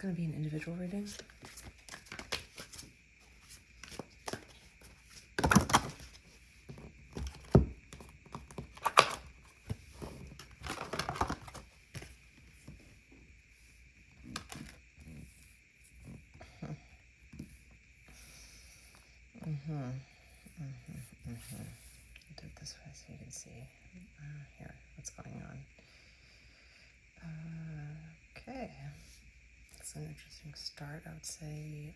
going to be an individual reading. Do it this way so you can see here what's going on. Okay, that's an interesting start. I would say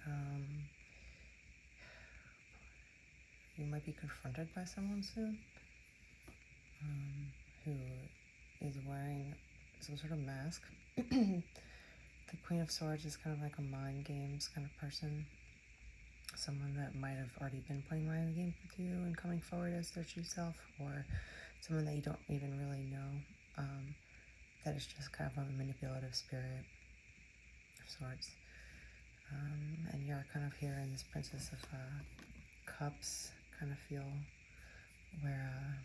you might be confronted by someone soon who is wearing some sort of mask. The Queen of Swords is kind of like a mind games kind of person. Someone that might have already been playing mind games with you and coming forward as their true self, or someone that you don't even really know, that is just kind of a manipulative spirit of sorts. And you're kind of here in this Princess of Cups kind of feel, where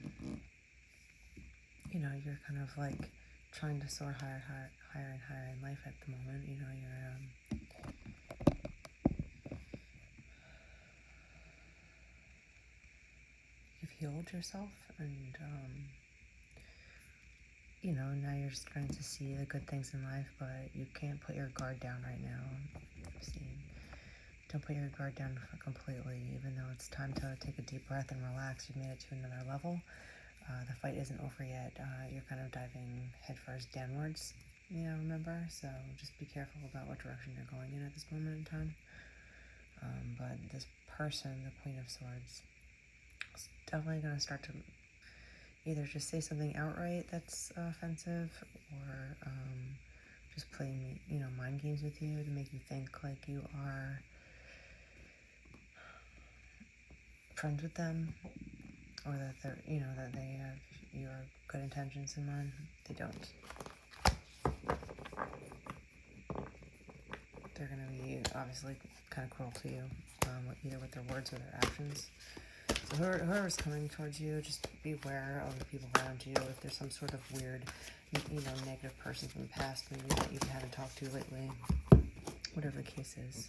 you're kind of like trying to soar higher and higher in life at the moment. You've healed yourself, and now you're starting to see the good things in life, but you can't put your guard down right now. Don't put your guard down completely, even though it's time to take a deep breath and relax. You've made it to another level. The fight isn't over yet. You're kind of diving headfirst downwards, remember? So just be careful about what direction you're going in at this moment in time. But this person, the Queen of Swords, is definitely going to start to either just say something outright that's offensive, or just playing, mind games with you to make you think like you are friends with them, or that they're, that they have your good intentions in mind. They don't. They're going to be obviously kind of cruel to you, either with their words or their actions. So whoever's coming towards you, just beware of the people around you. If there's some sort of weird, negative person from the past maybe that you haven't talked to lately, whatever the case is.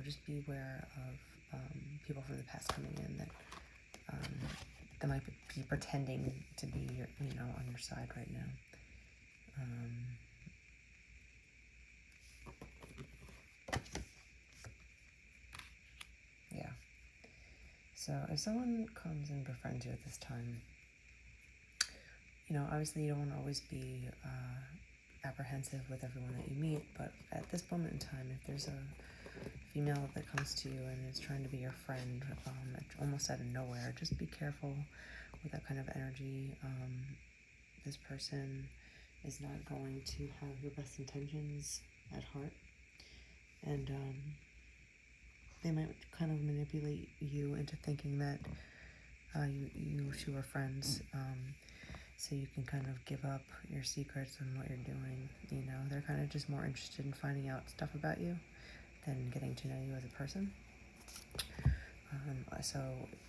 Just beware of people from the past coming in that might be pretending to be on your side right now. Yeah. So if someone comes and befriends you at this time, obviously you don't want to always be apprehensive with everyone that you meet, but at this moment in time, if there's a female that comes to you and is trying to be your friend, almost out of nowhere, just be careful with that kind of energy. This person is not going to have your best intentions at heart, and they might kind of manipulate you into thinking that you two are friends, so you can kind of give up your secrets and what you're doing. They're kind of just more interested in finding out stuff about you than getting to know you as a person. So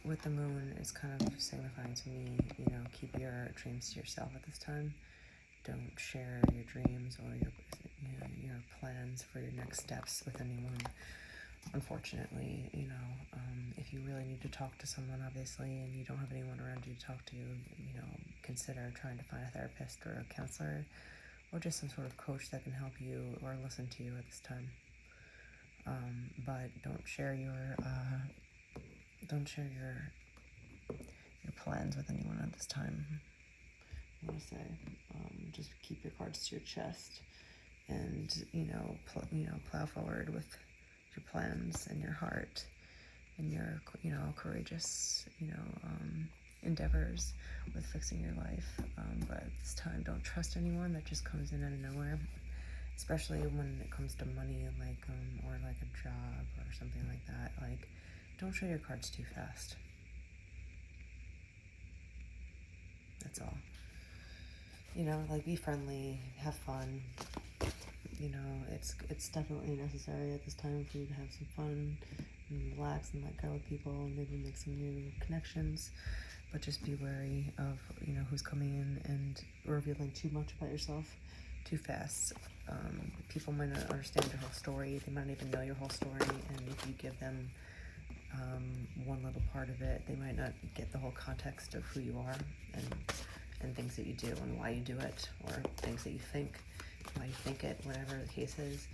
with the moon, it's kind of signifying to me, keep your dreams to yourself at this time. Don't share your dreams or your plans for your next steps with anyone. Unfortunately, if you really need to talk to someone, obviously, and you don't have anyone around you to talk to, consider trying to find a therapist or a counselor, or just some sort of coach that can help you or listen to you at this time. But don't share your plans with anyone at this time. I want to say, just keep your cards to your chest, and plow forward with your plans and your heart and your courageous endeavors with fixing your life. But at this time, don't trust anyone that just comes in out of nowhere, especially when it comes to money, or like a job or something like that. Don't show your cards too fast. That's all. Be friendly, have fun. It's definitely necessary at this time for you to have some fun and relax and let go of people and maybe make some new connections. but just be wary of, who's coming in and revealing too much about yourself too fast. People might not understand your whole story. They might not even know your whole story, and if you give them one little part of it, they might not get the whole context of who you are and things that you do and why you do it, or things that you think, why you think it, whatever the case is.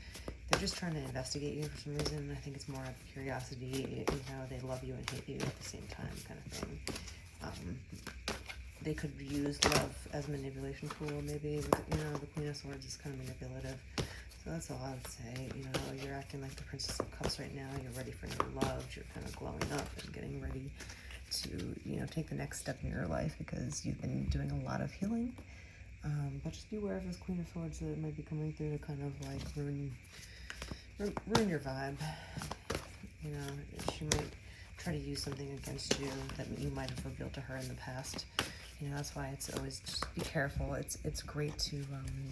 They're just trying to investigate you for some reason. I think it's more out of curiosity. They love you and hate you at the same time, kind of thing. They could use love as a manipulation tool, maybe. The Queen of Swords is kind of manipulative. So that's all I would say. You're acting like the Princess of Cups right now. You're ready for new love. You're kind of glowing up and getting ready to, take the next step in your life because you've been doing a lot of healing. But just be aware of this Queen of Swords that might be coming through to kind of like ruin your vibe. She might try to use something against you that you might have revealed to her in the past. That's why it's always just be careful. It's great to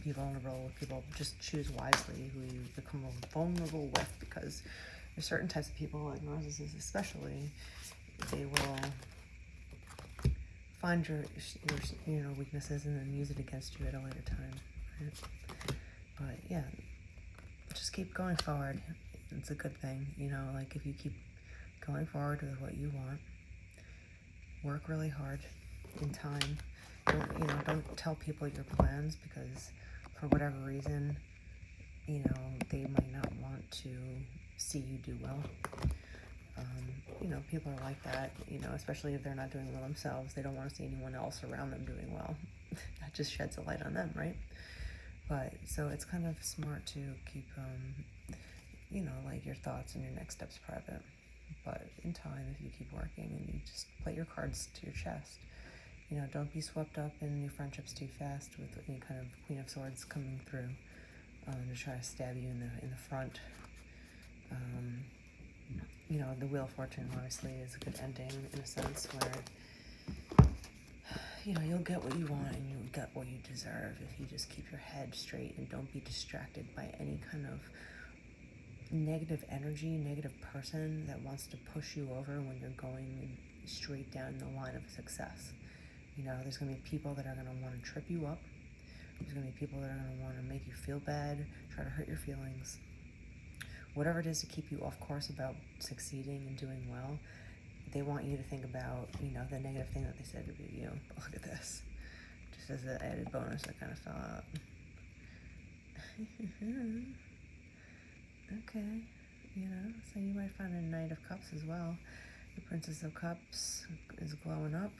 be vulnerable with people. Just choose wisely who you become vulnerable with, because there's certain types of people, like narcissists especially, they will find your weaknesses and then use it against you at a later time. Right? But yeah, just keep going forward. It's a good thing. Like if you keep going forward with what you want, work really hard in time. Don't tell people your plans, because for whatever reason, they might not want to see you do well. People are like that, especially if they're not doing well themselves. They don't want to see anyone else around them doing well. That just sheds a light on them, right? But so it's kind of smart to keep, like your thoughts and your next steps private. But in time, if you keep working and you just play your cards to your chest, don't be swept up in new friendships too fast with any kind of Queen of Swords coming through to try to stab you in the front. The Wheel of Fortune obviously is a good ending in a sense where you'll get what you want and you'll get what you deserve if you just keep your head straight and don't be distracted by any kind of negative energy, negative person that wants to push you over when you're going straight down the line of success. There's going to be people that are going to want to trip you up. There's going to be people that are going to want to make you feel bad, try to hurt your feelings. Whatever it is to keep you off course about succeeding and doing well, they want you to think about, the negative thing that they said about you. But look at this. Just as an added bonus, I kind of fell out. Okay, so you might find a Knight of Cups as well. The Princess of Cups is glowing up.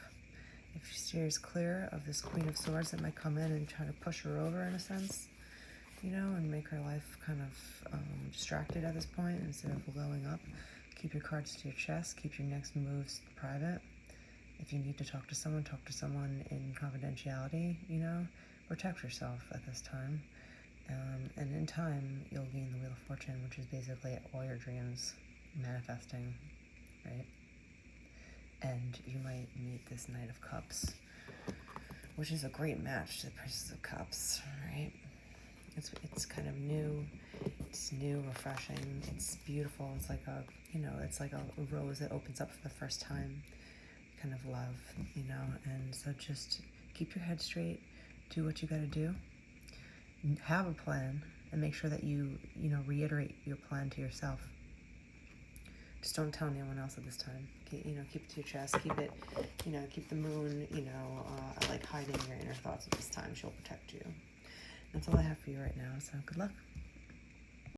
If she steers clear of this Queen of Swords that might come in and try to push her over in a sense, and make her life kind of distracted at this point instead of glowing up. Keep your cards to your chest. Keep your next moves private. If you need to talk to someone in confidentiality, protect yourself at this time. And in time, you'll gain the Wheel of Fortune, which is basically all your dreams manifesting, right? And you might meet this Knight of Cups, which is a great match to the Princess of Cups, right? It's kind of new. It's new, refreshing. It's beautiful. It's like a rose that opens up for the first time, kind of love, And so just keep your head straight. Do what you got to do. Have a plan and make sure that you reiterate your plan to yourself. Just don't tell anyone else at this time. Keep it to your chest. Keep it, keep the moon, like hiding your inner thoughts at this time. She'll protect you. That's all I have for you right now. So good luck.